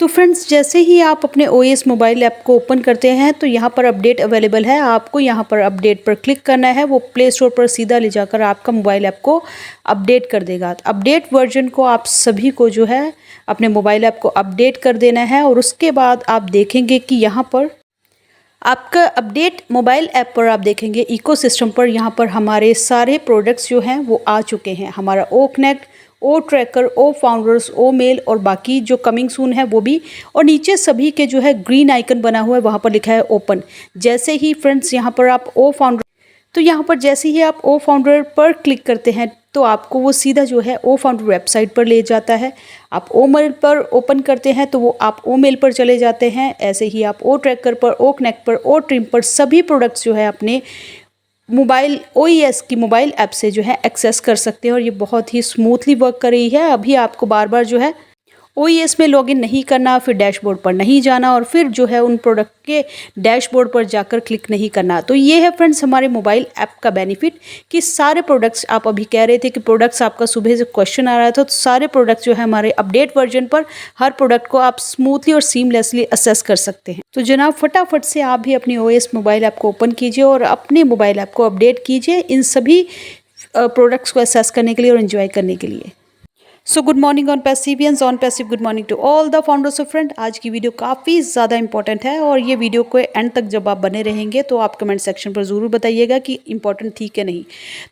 तो फ्रेंड्स, जैसे ही आप अपने ओएस मोबाइल ऐप को ओपन करते हैं तो यहाँ पर अपडेट अवेलेबल है। आपको यहाँ पर अपडेट पर क्लिक करना है। वो प्ले स्टोर पर सीधा ले जाकर आपका मोबाइल ऐप को अपडेट कर देगा। अपडेट वर्जन को आप सभी को जो है अपने मोबाइल ऐप को अपडेट कर देना है और उसके बाद आप देखेंगे कि यहाँ पर आपका अपडेट मोबाइल ऐप पर आप देखेंगे इकोसिस्टम पर यहाँ पर हमारे सारे प्रोडक्ट्स जो हैं वो आ चुके हैं। हमारा ओ कनेक्ट, ओ ट्रैकर, ओ फाउंडर्स, ओ मेल और बाकी जो कमिंग सून है वो भी। और नीचे सभी के जो है ग्रीन आइकन बना हुआ है, वहाँ पर लिखा है ओपन। जैसे ही फ्रेंड्स यहाँ पर आप ओ फाउंडर तो यहाँ पर जैसे ही आप ओ फाउंडर पर क्लिक करते हैं तो आपको वो सीधा जो है ओ फाउंडर वेबसाइट पर ले जाता है। आप ओ मेल पर ओपन करते हैं तो वो आप ओ मेल पर चले जाते हैं। ऐसे ही आप ओ ट्रैकर पर, ओ कनेक्ट पर, ओ ट्रिम पर सभी प्रोडक्ट्स जो है अपने मोबाइल ओईएस की मोबाइल ऐप से जो है एक्सेस कर सकते हैं और ये बहुत ही स्मूथली वर्क कर रही है। अभी आपको बार बार जो है ओईएस में लॉगिन नहीं करना, फिर डैशबोर्ड पर नहीं जाना और फिर जो है उन प्रोडक्ट के डैशबोर्ड पर जाकर क्लिक नहीं करना। तो ये है फ्रेंड्स हमारे मोबाइल ऐप का बेनिफिट कि सारे प्रोडक्ट्स, आप अभी कह रहे थे कि प्रोडक्ट्स आपका सुबह से क्वेश्चन आ रहा था, तो सारे प्रोडक्ट्स जो है हमारे अपडेट वर्जन पर हर प्रोडक्ट को आप स्मूथली और सीमलेसली असेस कर सकते हैं। तो जनाब फटाफट से आप भी अपनी ओएस मोबाइल ऐप को ओपन कीजिए और अपने मोबाइल ऐप को अपडेट कीजिए इन सभी प्रोडक्ट्स को असेस करने के लिए और एंजॉय करने के लिए। So good morning on passivians, on passive good morning to all the founders of friend. आज की वीडियो काफ़ी ज़्यादा इंपॉर्टेंट है और ये वीडियो को एंड तक जब आप बने रहेंगे तो आप कमेंट सेक्शन पर ज़रूर बताइएगा कि इंपॉर्टेंट थी कि नहीं।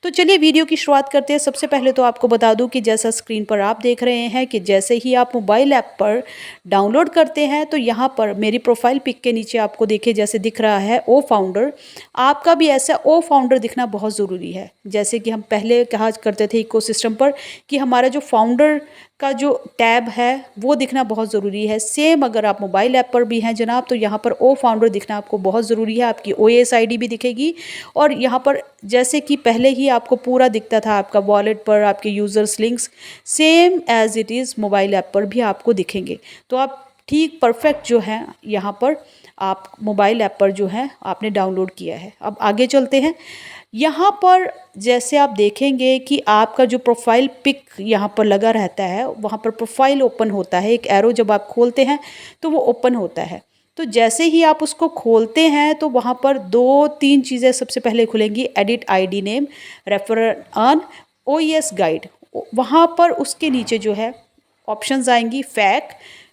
तो चलिए वीडियो की शुरुआत करते हैं। सबसे पहले तो आपको बता दूं कि जैसा स्क्रीन पर आप देख रहे हैं कि जैसे ही आप मोबाइल ऐप पर डाउनलोड करते हैं तो यहाँ पर मेरी प्रोफाइल पिक के नीचे आपको देखिए जैसे दिख रहा है ओ फाउंडर। आपका भी ऐसा ओ फाउंडर दिखना बहुत ज़रूरी है। जैसे कि हम पहले कहा करते थे इकोसिस्टम पर कि हमारा जो फाउंडर का जो टैब है वो दिखना बहुत ज़रूरी है। सेम अगर आप मोबाइल ऐप पर भी हैं जनाब तो यहाँ पर ओ फाउंडर दिखना आपको बहुत ज़रूरी है। आपकी ओएस आईडी भी दिखेगी और यहाँ पर जैसे कि पहले ही आपको पूरा दिखता था आपका वॉलेट पर, आपके users links same as it is mobile app पर भी आपको दिखेंगे। तो आप ठीक परफेक्ट जो है यहाँ पर आप मोबाइल ऐप पर जो है आपने डाउनलोड किया है। अब आगे चलते हैं। यहाँ पर जैसे आप देखेंगे कि आपका जो प्रोफाइल पिक यहाँ पर लगा रहता है वहाँ पर प्रोफाइल ओपन होता है। एक एरो जब आप खोलते हैं तो वो ओपन होता है। तो जैसे ही आप उसको खोलते हैं तो वहाँ पर 2-3 चीज़ें सबसे पहले खुलेंगी। Edit ID name, refer on, OES guide. वहाँ पर उसके नीचे जो है ऑप्शंस आएंगी FAQ,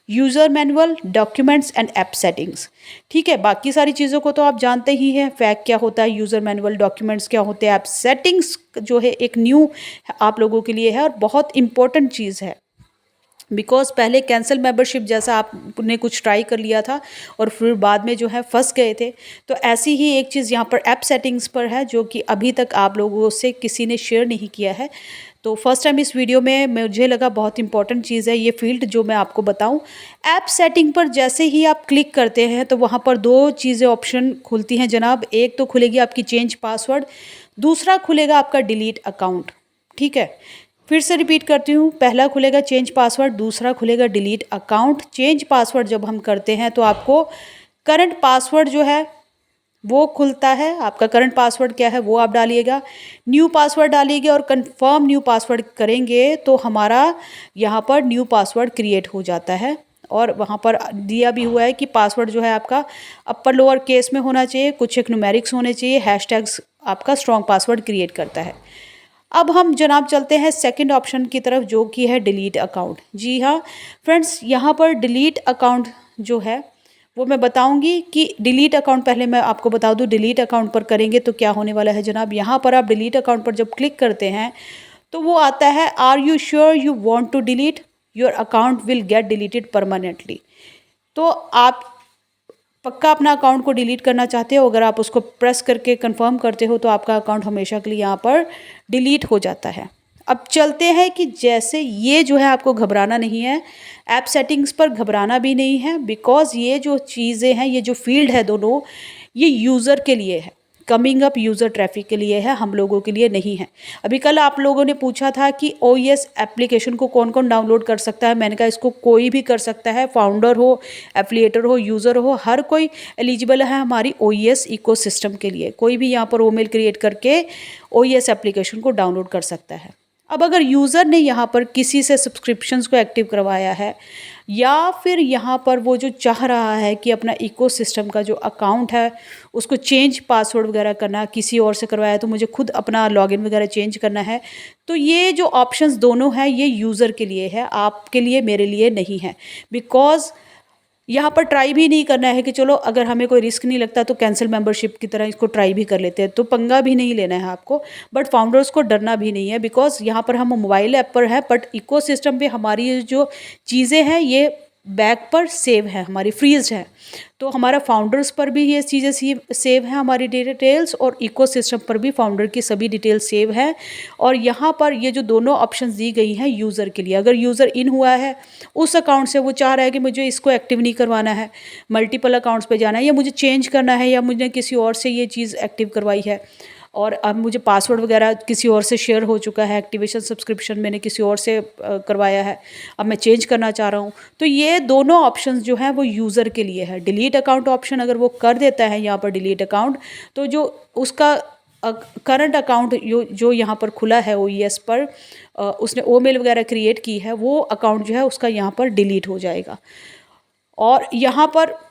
user manual, documents and app settings. ठीक है, बाकी सारी चीज़ों को तो आप जानते ही हैं। फैक क्या होता है, यूज़र मैनुअल, डॉक्यूमेंट्स क्या होते हैं, ऐप सेटिंग्स जो है एक न्यू आप लोगों के लिए है और बहुत इंपॉर्टेंट चीज़ है। बिकॉज पहले कैंसिल मेंबरशिप जैसा आपने कुछ ट्राई कर लिया था और फिर बाद में जो है फंस गए थे। तो ऐसी ही एक चीज़ यहाँ पर ऐप सेटिंग्स पर है जो कि अभी तक आप लोगों से किसी ने शेयर नहीं किया है। तो फर्स्ट टाइम इस वीडियो में मुझे लगा बहुत इंपॉर्टेंट चीज़ है ये फील्ड जो मैं आपको बताऊं। ऐप सेटिंग पर जैसे ही आप क्लिक करते हैं तो वहाँ पर 2 चीज़ें ऑप्शन खुलती हैं जनाब। एक तो खुलेगी आपकी चेंज पासवर्ड, दूसरा खुलेगा आपका डिलीट अकाउंट। ठीक है, फिर से रिपीट करती हूँ। पहला खुलेगा चेंज पासवर्ड, दूसरा खुलेगा डिलीट अकाउंट। चेंज पासवर्ड जब हम करते हैं तो आपको करंट पासवर्ड जो है वो खुलता है। आपका करंट पासवर्ड क्या है वो आप डालिएगा, न्यू पासवर्ड डालिएगा और कंफर्म न्यू पासवर्ड करेंगे तो हमारा यहाँ पर न्यू पासवर्ड क्रिएट हो जाता है। और वहाँ पर दिया भी हुआ है कि पासवर्ड जो है आपका अपर लोअर केस में होना चाहिए, कुछ एक न्यूमेरिक्स होने चाहिए, हैशटैग्स आपका स्ट्रॉन्ग पासवर्ड क्रिएट करता है। अब हम जनाब चलते हैं सेकंड ऑप्शन की तरफ जो कि है डिलीट अकाउंट। जी हाँ फ्रेंड्स, यहाँ पर डिलीट अकाउंट जो है वो मैं बताऊंगी कि डिलीट अकाउंट पहले मैं आपको बता दूं डिलीट अकाउंट पर करेंगे तो क्या होने वाला है जनाब। यहाँ पर आप डिलीट अकाउंट पर जब क्लिक करते हैं तो वो आता है are you sure you want to delete, your account will get deleted permanently. तो आप पक्का अपना अकाउंट को डिलीट करना चाहते हो, अगर आप उसको प्रेस करके कंफर्म करते हो तो आपका अकाउंट हमेशा के लिए यहाँ पर डिलीट हो जाता है। अब चलते हैं कि जैसे ये जो है आपको घबराना नहीं है, ऐप सेटिंग्स पर घबराना भी नहीं है। बिकॉज ये जो चीज़ें हैं, ये जो फील्ड है दोनों, ये यूज़र के लिए है, कमिंग अप यूज़र ट्रैफिक के लिए है, हम लोगों के लिए नहीं है। अभी कल आप लोगों ने पूछा था कि ओईएस एप्लीकेशन को कौन कौन डाउनलोड कर सकता है। मैंने कहा इसको कोई भी कर सकता है, फाउंडर हो, एफिलिएटर हो, यूज़र हो, हर कोई एलिजिबल है हमारी ओईएस इकोसिस्टम के लिए। कोई भी यहाँ पर ईमेल क्रिएट करके ओईएस एप्लीकेशन को डाउनलोड कर सकता है। अब अगर यूज़र ने यहाँ पर किसी से सब्सक्रिप्शंस को एक्टिव करवाया है या फिर यहाँ पर वो जो चाह रहा है कि अपना इकोसिस्टम का जो अकाउंट है उसको चेंज पासवर्ड वगैरह करना, किसी और से करवाया तो मुझे खुद अपना लॉगिन वगैरह चेंज करना है, तो ये जो ऑप्शंस दोनों हैं ये यूज़र के लिए है, आपके लिए मेरे लिए नहीं है। बिकॉज़ यहाँ पर ट्राई भी नहीं करना है कि चलो अगर हमें कोई रिस्क नहीं लगता तो कैंसिल मेंबरशिप की तरह इसको ट्राई भी कर लेते हैं, तो पंगा भी नहीं लेना है आपको। बट फाउंडर्स को डरना भी नहीं है, बिकॉज यहाँ पर हम मोबाइल ऐप पर है बट इकोसिस्टम पे हमारी जो चीज़ें हैं ये बैक पर सेव है, हमारी फ्रीज है। तो हमारा फाउंडर्स पर भी ये चीज़ें सेव है, हमारी डिटेल्स, और इकोसिस्टम पर भी फाउंडर की सभी डिटेल्स सेव है। और यहाँ पर ये जो दोनों ऑप्शंस दी गई हैं यूज़र के लिए, अगर यूज़र इन हुआ है उस अकाउंट से, वो चाह रहा है कि मुझे इसको एक्टिव नहीं करवाना है, मल्टीपल अकाउंट्स पे जाना है, या मुझे चेंज करना है, या मुझे किसी और से ये चीज़ एक्टिव करवाई है और अब मुझे पासवर्ड वगैरह किसी और से शेयर हो चुका है, एक्टिवेशन सब्सक्रिप्शन मैंने किसी और से करवाया है, अब मैं चेंज करना चाह रहा हूँ, तो ये दोनों ऑप्शंस जो हैं वो यूज़र के लिए है। डिलीट अकाउंट ऑप्शन अगर वो कर देता है यहाँ पर डिलीट अकाउंट, तो जो उसका करंट अकाउंट जो यहाँ पर खुला है OES पर, उसने ईमेल वगैरह क्रिएट की है, वो अकाउंट जो है उसका यहाँ पर डिलीट हो जाएगा। और यहाँ पर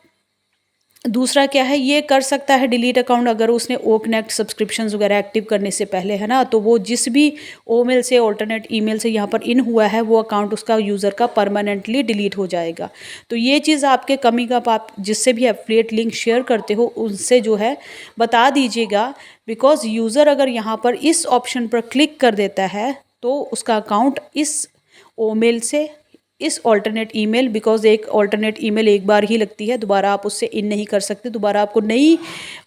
दूसरा क्या है, ये कर सकता है डिलीट अकाउंट अगर उसने ओ कनेक्ट सब्सक्रिप्शंस वगैरह एक्टिव करने से पहले, है ना, तो वो जिस भी ओमेल से ऑल्टरनेट ईमेल से यहाँ पर इन हुआ है वो अकाउंट उसका यूज़र का परमानेंटली डिलीट हो जाएगा। तो ये चीज़ आपके कमी का आप जिससे भी एफिलिएट लिंक शेयर करते हो उनसे जो है बता दीजिएगा, बिकॉज यूज़र अगर यहाँ पर इस ऑप्शन पर क्लिक कर देता है तो उसका अकाउंट इस ओमेल से, इस ऑल्टरनेट ईमेल, बिकॉज एक ऑल्टरनेट ईमेल एक बार ही लगती है, दोबारा आप उससे इन नहीं कर सकते, दोबारा आपको नई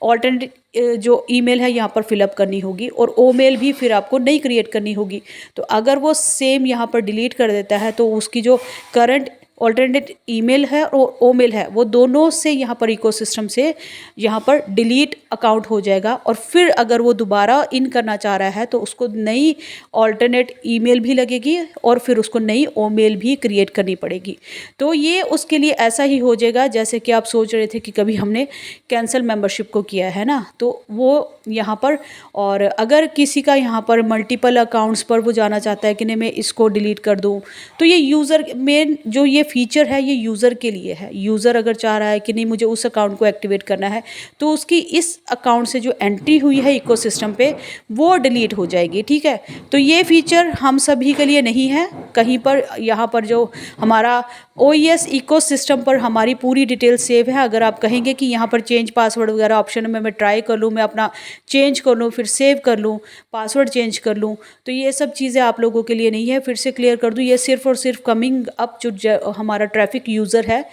ऑल्टरनेट जो ईमेल है यहाँ पर फिलअप करनी होगी और ओमेल भी फिर आपको नई क्रिएट करनी होगी। तो अगर वो सेम यहाँ पर डिलीट कर देता है तो उसकी जो करंट ऑल्टरनेट ईमेल है और ओमेल है वो दोनों से यहाँ पर इकोसिस्टम से यहाँ पर डिलीट अकाउंट हो जाएगा। और फिर अगर वो दोबारा इन करना चाह रहा है तो उसको नई ऑल्टरनेट ईमेल भी लगेगी और फिर उसको नई ओमेल भी क्रिएट करनी पड़ेगी। तो ये उसके लिए ऐसा ही हो जाएगा जैसे कि आप सोच रहे थे कि कभी हमने कैंसिल मेंबरशिप को किया है ना, तो वो यहाँ पर। और अगर किसी का यहाँ पर मल्टीपल अकाउंट्स पर वो जाना चाहता है कि नहीं मैं इसको डिलीट कर दूँ, तो ये यूज़र मेन जो ये फीचर है ये यूज़र के लिए है। यूज़र अगर चाह रहा है कि नहीं मुझे उस अकाउंट को एक्टिवेट करना है तो उसकी इस अकाउंट से जो एंट्री हुई है इकोसिस्टम पे वो डिलीट हो जाएगी, ठीक है। तो ये फीचर हम सभी के लिए नहीं है कहीं पर। यहाँ पर जो हमारा OES इकोसिस्टम पर हमारी पूरी डिटेल सेव है। अगर आप कहेंगे कि यहाँ पर चेंज पासवर्ड वगैरह ऑप्शन में मैं ट्राई कर लूँ, मैं अपना चेंज कर लूँ, फिर सेव कर लूँ, पासवर्ड चेंज कर लूँ, तो ये सब चीज़ें आप लोगों के लिए नहीं है। फिर से क्लियर कर दूँ, ये सिर्फ और सिर्फ कमिंग अप जो हमारा ट्रैफिक यूज़र है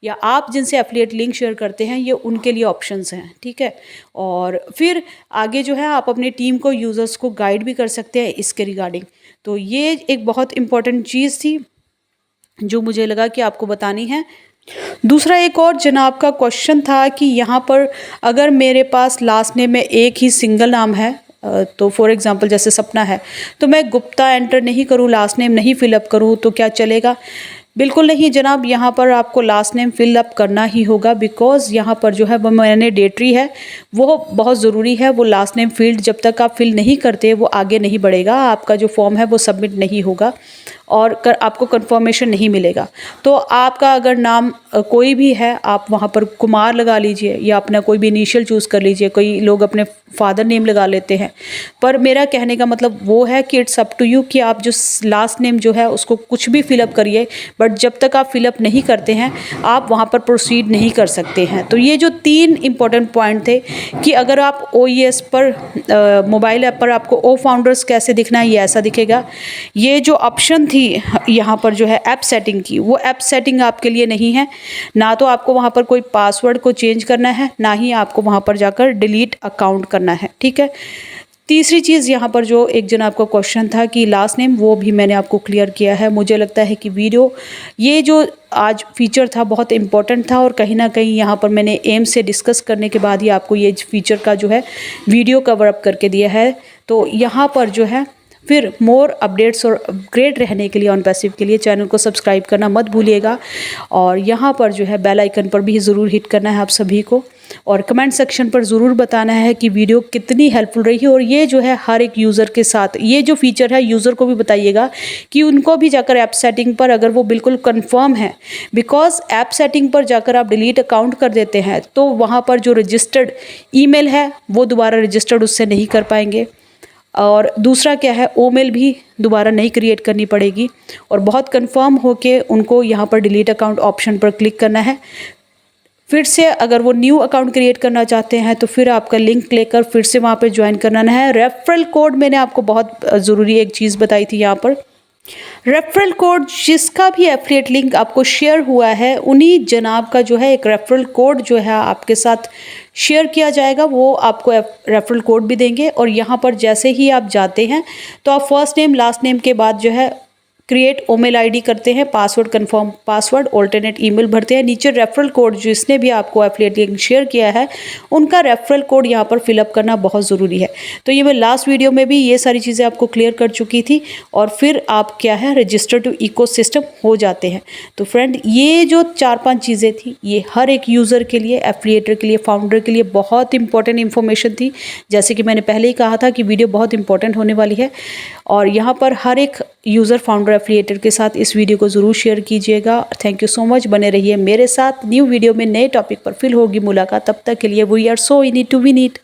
या आप जिनसे एफिलिएट लिंक शेयर करते हैं ये उनके लिए ऑप्शंस हैं, ठीक है। और फिर आगे जो है आप अपनी टीम को, यूज़र्स को गाइड भी कर सकते हैं इसके रिगार्डिंग। तो ये एक बहुत इंपॉर्टेंट चीज़ थी जो मुझे लगा कि आपको बतानी है। दूसरा एक और जनाब का क्वेश्चन था कि यहाँ पर अगर मेरे पास लास्ट नेम में एक ही सिंगल नाम है, तो फॉर एग्ज़ाम्पल जैसे सपना है, तो मैं गुप्ता एंटर नहीं करूँ, लास्ट नेम नहीं फिलअप करूँ तो क्या चलेगा? बिल्कुल नहीं जनाब, यहाँ पर आपको लास्ट नेम फिलअप करना ही होगा, बिकॉज़ यहाँ पर जो है वो मैंडेटरी है, वो बहुत ज़रूरी है। वो लास्ट नेम फील्ड जब तक आप फिल नहीं करते वो आगे नहीं बढ़ेगा, आपका जो फॉर्म है वो सबमिट नहीं होगा और आपको कंफर्मेशन नहीं मिलेगा। तो आपका अगर नाम कोई भी है आप वहाँ पर कुमार लगा लीजिए या अपना कोई भी इनिशियल चूज़ कर लीजिए। कोई लोग अपने फादर नेम लगा लेते हैं, पर मेरा कहने का मतलब वो है कि इट्स अप टू यू कि आप जो लास्ट नेम जो है उसको कुछ भी फिलअप करिए, बट जब तक आप फिलअप नहीं करते हैं आप वहाँ पर प्रोसीड नहीं कर सकते हैं। तो ये जो 3 इंपॉर्टेंट पॉइंट थे कि अगर आप OES पर मोबाइल ऐप पर आपको ओ फाउंडर्स कैसे दिखना है, ये ऐसा दिखेगा। ये जो ऑप्शन थी यहाँ पर जो है ऐप सेटिंग की, वो ऐप सेटिंग आपके लिए नहीं है। ना तो आपको वहाँ पर कोई पासवर्ड को चेंज करना है, ना ही आपको वहाँ पर जाकर डिलीट अकाउंट करना है, ठीक है। तीसरी चीज़ यहाँ पर जो एक जन आपका क्वेश्चन था कि लास्ट नेम, वो भी मैंने आपको क्लियर किया है। मुझे लगता है कि वीडियो ये जो आज फीचर था बहुत इंपॉर्टेंट था और कहीं ना कहीं यहाँ पर मैंने एम से डिस्कस करने के बाद ही आपको ये फीचर का जो है वीडियो कवर अप करके दिया है। तो यहाँ पर जो है फिर मोर अपडेट्स और अपग्रेड रहने के लिए ऑन पैसिव के लिए चैनल को सब्सक्राइब करना मत भूलिएगा। और यहाँ पर जो है बेल आइकन पर भी ज़रूर हिट करना है आप सभी को, और कमेंट सेक्शन पर ज़रूर बताना है कि वीडियो कितनी हेल्पफुल रही है। और ये जो है हर एक यूज़र के साथ ये जो फीचर है यूज़र को भी बताइएगा कि उनको भी जाकर ऐप सेटिंग पर अगर वो बिल्कुल कंफर्म है, बिकॉज ऐप सेटिंग पर जाकर आप डिलीट अकाउंट कर देते हैं तो वहाँ पर जो रजिस्टर्ड ईमेल है वो दोबारा रजिस्टर्ड उससे नहीं कर पाएंगे, और दूसरा क्या है ओमेल भी दोबारा नहीं क्रिएट करनी पड़ेगी। और बहुत कंफर्म होके उनको यहाँ पर डिलीट अकाउंट ऑप्शन पर क्लिक करना है। फिर से अगर वो न्यू अकाउंट क्रिएट करना चाहते हैं तो फिर आपका लिंक लेकर फिर से वहाँ पे ज्वाइन करना है। रेफरल कोड मैंने आपको बहुत ज़रूरी एक चीज़ बताई थी यहाँ पर, रेफरल कोड जिसका भी एफिलिएट लिंक आपको शेयर हुआ है उन्हीं जनाब का जो है एक रेफरल कोड जो है आपके साथ शेयर किया जाएगा, वो आपको रेफरल कोड भी देंगे। और यहाँ पर जैसे ही आप जाते हैं तो आप फर्स्ट नेम लास्ट नेम के बाद जो है क्रिएट ओमेल आईडी करते हैं, password confirm password alternate email भरते हैं, नीचे रेफरल कोड जिसने भी आपको एफिलिएट लिंक शेयर किया है उनका रेफरल कोड यहाँ पर फिलअप करना बहुत ज़रूरी है। तो ये मैं लास्ट वीडियो में भी ये सारी चीज़ें आपको क्लियर कर चुकी थी, और फिर आप क्या है रजिस्टर टू इकोसिस्टम हो जाते हैं। तो फ्रेंड ये जो 4-5 चीज़ें थी ये हर एक यूज़र के लिए, एफिलिएटर के लिए, फाउंडर के लिए बहुत इंपॉर्टेंट इन्फॉर्मेशन थी। जैसे कि मैंने पहले ही कहा था कि वीडियो बहुत इंपॉर्टेंट होने वाली है, और यहाँ पर हर एक यूज़र फाउंडर एफिलिएटर के साथ इस वीडियो को ज़रूर शेयर कीजिएगा। थैंक यू सो मच, बने रहिए मेरे साथ। न्यू वीडियो में नए टॉपिक पर फिर होगी मुलाकात, तब तक के लिए we are so in it to win it.